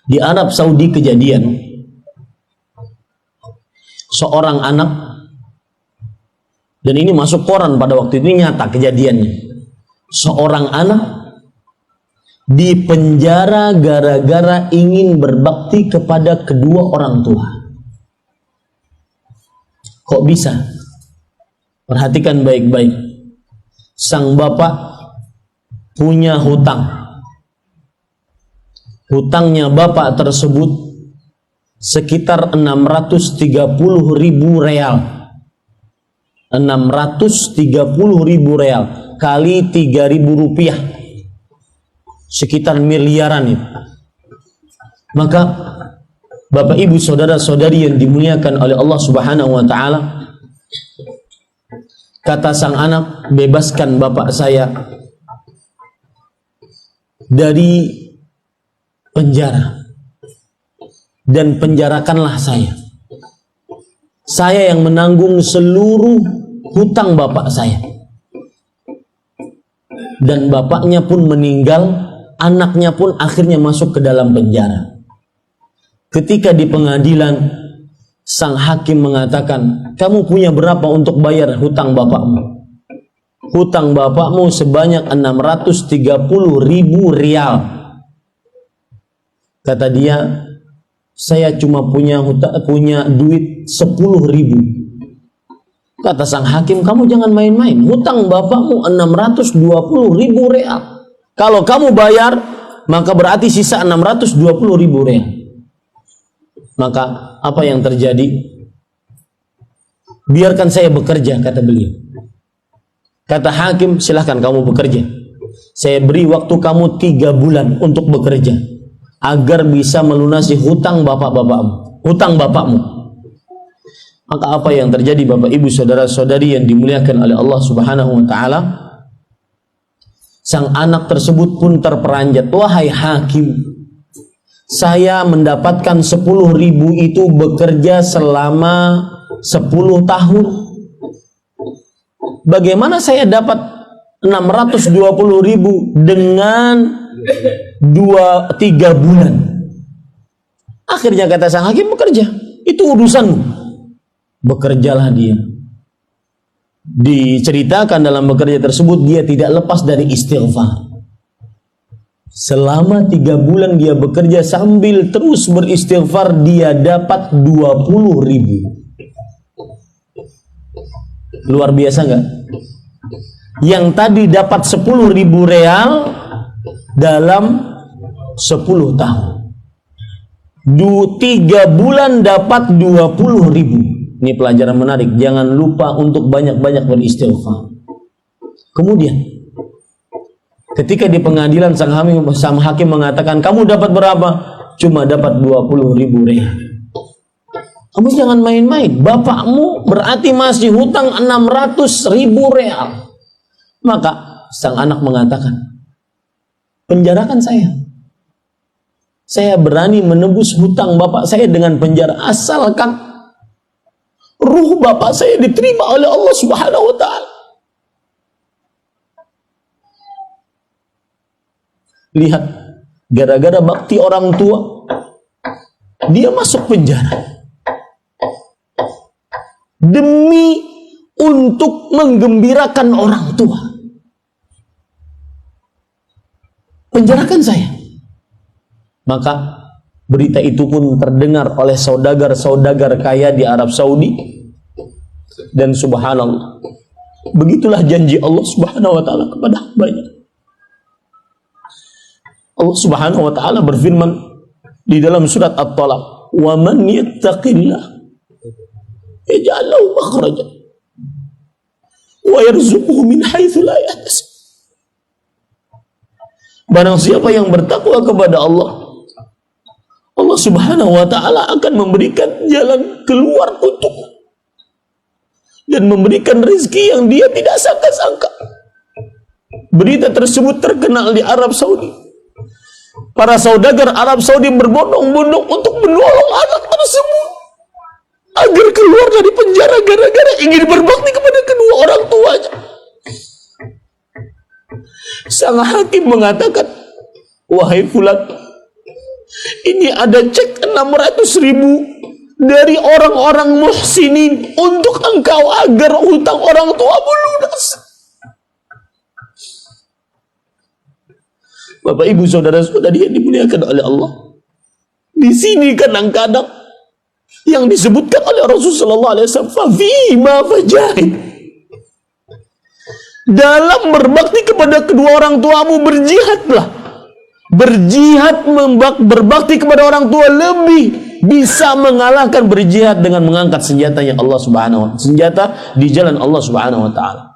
Di Arab Saudi kejadian seorang anak, dan ini masuk koran pada waktu itu, nyata kejadiannya. Seorang anak dipenjara gara-gara ingin berbakti kepada kedua orang tua. Kok bisa? Perhatikan baik-baik. Sang bapak punya hutang. Hutangnya bapak tersebut sekitar 630.000 real. 630.000 real kali 3.000 rupiah, sekitar miliaran itu. Maka Bapak Ibu saudara-saudari yang dimuliakan oleh Allah Subhanahu wa taala, kata sang anak, bebaskan bapak saya dari penjara dan penjarakanlah saya. Saya yang menanggung seluruh hutang bapak saya. Dan bapaknya pun meninggal, anaknya pun akhirnya masuk ke dalam penjara. Ketika di pengadilan, sang hakim mengatakan, kamu punya berapa untuk bayar hutang bapakmu? Hutang bapakmu sebanyak 630.000 rial. Kata dia, saya cuma punya duit 10.000. Kata sang hakim, kamu jangan main-main. Hutang bapakmu 620.000 real. Kalau kamu bayar, maka berarti sisa 620.000 real. Maka apa yang terjadi? Biarkan saya bekerja, kata beliau. Kata hakim, silahkan kamu bekerja. Saya beri waktu kamu 3 bulan untuk bekerja, agar bisa melunasi hutang bapak-bapakmu, hutang bapakmu. Maka apa yang terjadi Bapak Ibu saudara-saudari yang dimuliakan oleh Allah Subhanahu wa taala? Sang anak tersebut pun terperanjat, wahai hakim, saya mendapatkan 10.000 itu bekerja selama 10 tahun. Bagaimana saya dapat 620.000 dengan 3 bulan? Akhirnya kata sang hakim, bekerja, itu urusanmu. Bekerjalah dia. Diceritakan dalam bekerja tersebut, dia tidak lepas dari istighfar. Selama 3 bulan dia bekerja sambil terus beristighfar, dia dapat 20.000. Luar biasa nggak? Yang tadi dapat 10.000 real dalam 10 tahun. 3 bulan dapat 20.000. Ini pelajaran menarik. Jangan lupa untuk banyak-banyak beristighfar. Kemudian ketika di pengadilan sang hakim mengatakan, kamu dapat berapa? Cuma dapat 20.000 real. Kamu jangan main-main. Bapakmu berarti masih hutang 600.000 real. Maka sang anak mengatakan, penjarakan saya. Saya berani menebus hutang bapak saya dengan penjara, asalkan ruh bapak saya diterima oleh Allah Subhanahu wa taala. Lihat, gara-gara bakti orang tua, dia masuk penjara. Demi untuk menggembirakan orang tua. Penjarakan saya. Maka berita itu pun terdengar oleh saudagar-saudagar kaya di Arab Saudi. Dan subhanallah, begitulah janji Allah Subhanahu wa taala kepada hambanya. Allah Subhanahu wa taala berfirman di dalam surat At-Talaq, "Wa man yattaqillah yaj'al lahu makhraja wa yarzuquhu min haitsu la yahtasib." Barang siapa yang bertakwa kepada Allah, Allah Subhanahu wa taala akan memberikan jalan keluar untukmu dan memberikan rezeki yang dia tidak sangka-sangka. Berita tersebut terkenal di Arab Saudi. Para saudagar Arab Saudi berbondong-bondong untuk menolong anak tersebut agar keluar dari penjara gara-gara ingin berbakti kepada kedua orang tuanya. Sang hakim mengatakan, wahai fulan, Ini ada cek 600.000 dari orang-orang muhsinin untuk engkau agar hutang orang tuamu lunas. Bapak ibu saudara-saudari yang dimuliakan oleh Allah, di sini kadang-kadang yang disebutkan oleh Rasulullah SAW, fima fajahid, dalam berbakti kepada kedua orang tuamu berjihadlah. Berjihad berbakti kepada orang tua lebih bisa mengalahkan berjihad dengan mengangkat senjata yang Allah Subhanahu wa taala, senjata di jalan Allah Subhanahu wa taala.